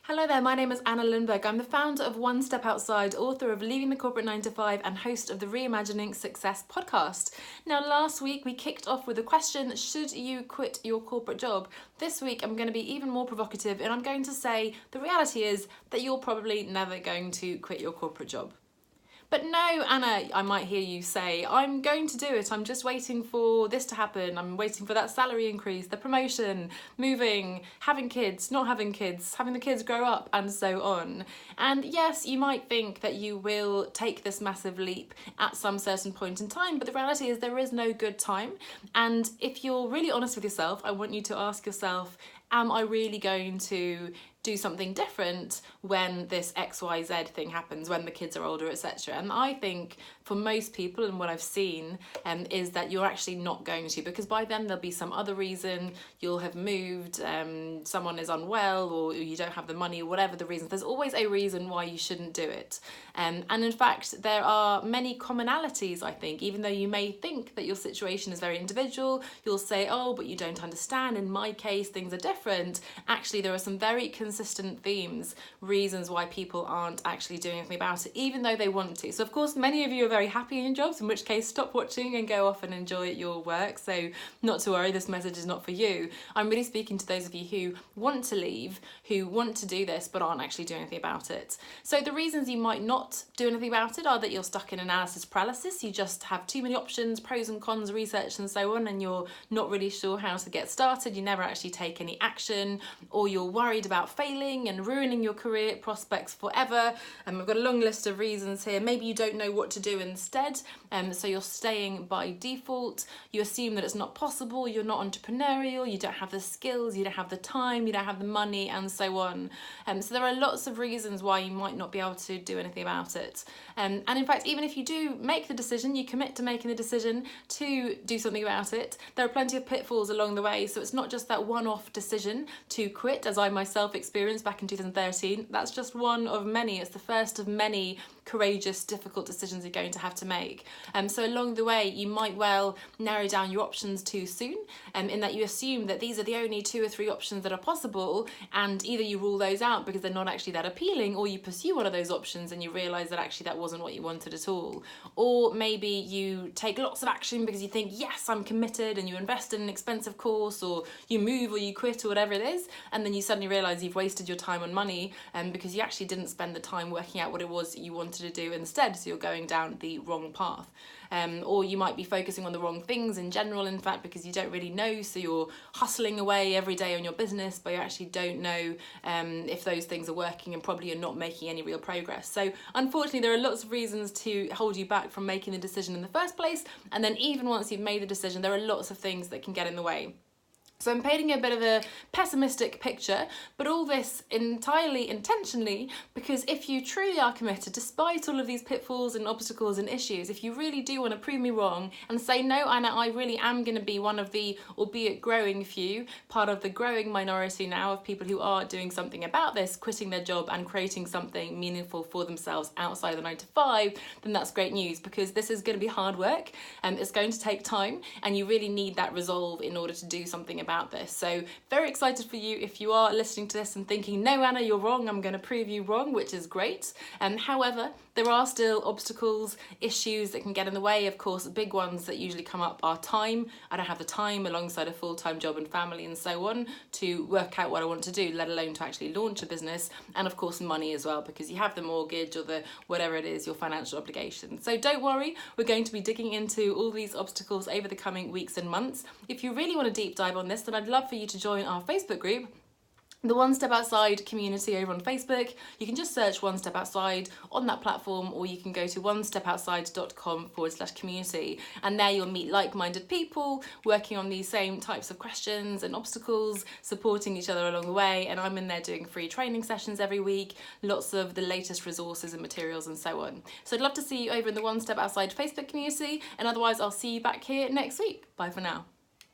Hello there, my name is Anna Lundberg. I'm the founder of One Step Outside, author of Leaving the Corporate 9 to 5 and host of the Reimagining Success podcast. Now last week we kicked off with the question, should you quit your corporate job? This week I'm going to be even more provocative and I'm going to say the reality is that you're probably never going to quit your corporate job. But no, Anna, I might hear you say, I'm going to do it. I'm just waiting for this to happen. I'm waiting for that salary increase, the promotion, moving, having kids, not having kids, having the kids grow up, and so on. And yes, you might think that you will take this massive leap at some certain point in time, but the reality is there is no good time. And if you're really honest with yourself, I want you to ask yourself, am I really going to do something different when this XYZ thing happens, when the kids are older, etc. And I think for most people, and what I've seen, is that you're actually not going to, because by then there'll be some other reason, you'll have moved, someone is unwell, or you don't have the money, or whatever the reason. There's always a reason why you shouldn't do it. And in fact, there are many commonalities, I think, even though you may think that your situation is very individual, you'll say, oh, but you don't understand, in my case, things are different. Actually, there are some very consistent themes, reasons why people aren't actually doing anything about it, even though they want to. So of course, many of you are very happy in jobs, in which case stop watching and go off and enjoy your work. So not to worry, this message is not for you. I'm really speaking to those of you who want to leave, who want to do this, but aren't actually doing anything about it. So the reasons you might not do anything about it are that you're stuck in analysis paralysis. You just have too many options, pros and cons, research and so on, and you're not really sure how to get started. You never actually take any action, or you're worried about failing and ruining your career prospects forever. And we've got a long list of reasons here. Maybe you don't know what to do instead, so you're staying by default. You assume that it's not possible, you're not entrepreneurial, you don't have the skills, you don't have the time, you don't have the money, and so on. So there are lots of reasons why you might not be able to do anything about it. And in fact, even if you do make the decision, you commit to making the decision to do something about it, there are plenty of pitfalls along the way. So it's not just that one-off decision to quit, as I myself experienced back in 2013. That's just one of many. It's the first of many courageous, difficult decisions you're going to have to make. So along the way, you might well narrow down your options too soon, in that you assume that these are the only 2 or 3 options that are possible, and either you rule those out because they're not actually that appealing, or you pursue one of those options and you realise that actually that wasn't what you wanted at all. Or maybe you take lots of action because you think, yes, I'm committed, and you invest in an expensive course, or you move, or you quit, or whatever it is, and then you suddenly realise you've wasted your time and money because you actually didn't spend the time working out what it was you wanted to do instead, so you're going down the wrong path. Or you might be focusing on the wrong things in general, in fact, because you don't really know, so you're hustling away every day on your business, but you actually don't know if those things are working, and probably you're not making any real progress. So unfortunately, there are lots of reasons to hold you back from making the decision in the first place, and then even once you've made the decision, there are lots of things that can get in the way. So I'm painting a bit of a pessimistic picture, but all this entirely intentionally, because if you truly are committed, despite all of these pitfalls and obstacles and issues, if you really do want to prove me wrong and say, no, Anna, I really am going to be one of the, albeit growing few, part of the growing minority now of people who are doing something about this, quitting their job and creating something meaningful for themselves outside the 9 to 5, then that's great news, because this is going to be hard work and it's going to take time, and you really need that resolve in order to do something about this. So very excited for you if you are listening to this and thinking, no, Anna, you're wrong, I'm going to prove you wrong, which is great. However, there are still obstacles, issues that can get in the way. Of course, big ones that usually come up are time. I don't have the time alongside a full-time job and family and so on to work out what I want to do, let alone to actually launch a business. And of course, money as well, because you have the mortgage or the whatever it is, your financial obligation. So don't worry, we're going to be digging into all these obstacles over the coming weeks and months. If you really want to deep dive on this, then I'd love for you to join our Facebook group, the One Step Outside community over on Facebook. You can just search One Step Outside on that platform, or you can go to onestepoutside.com/community, and there you'll meet like-minded people working on these same types of questions and obstacles, supporting each other along the way. And I'm in there doing free training sessions every week, lots of the latest resources and materials and so on. So I'd love to see you over in the One Step Outside Facebook community, and otherwise I'll see you back here next week. Bye for now.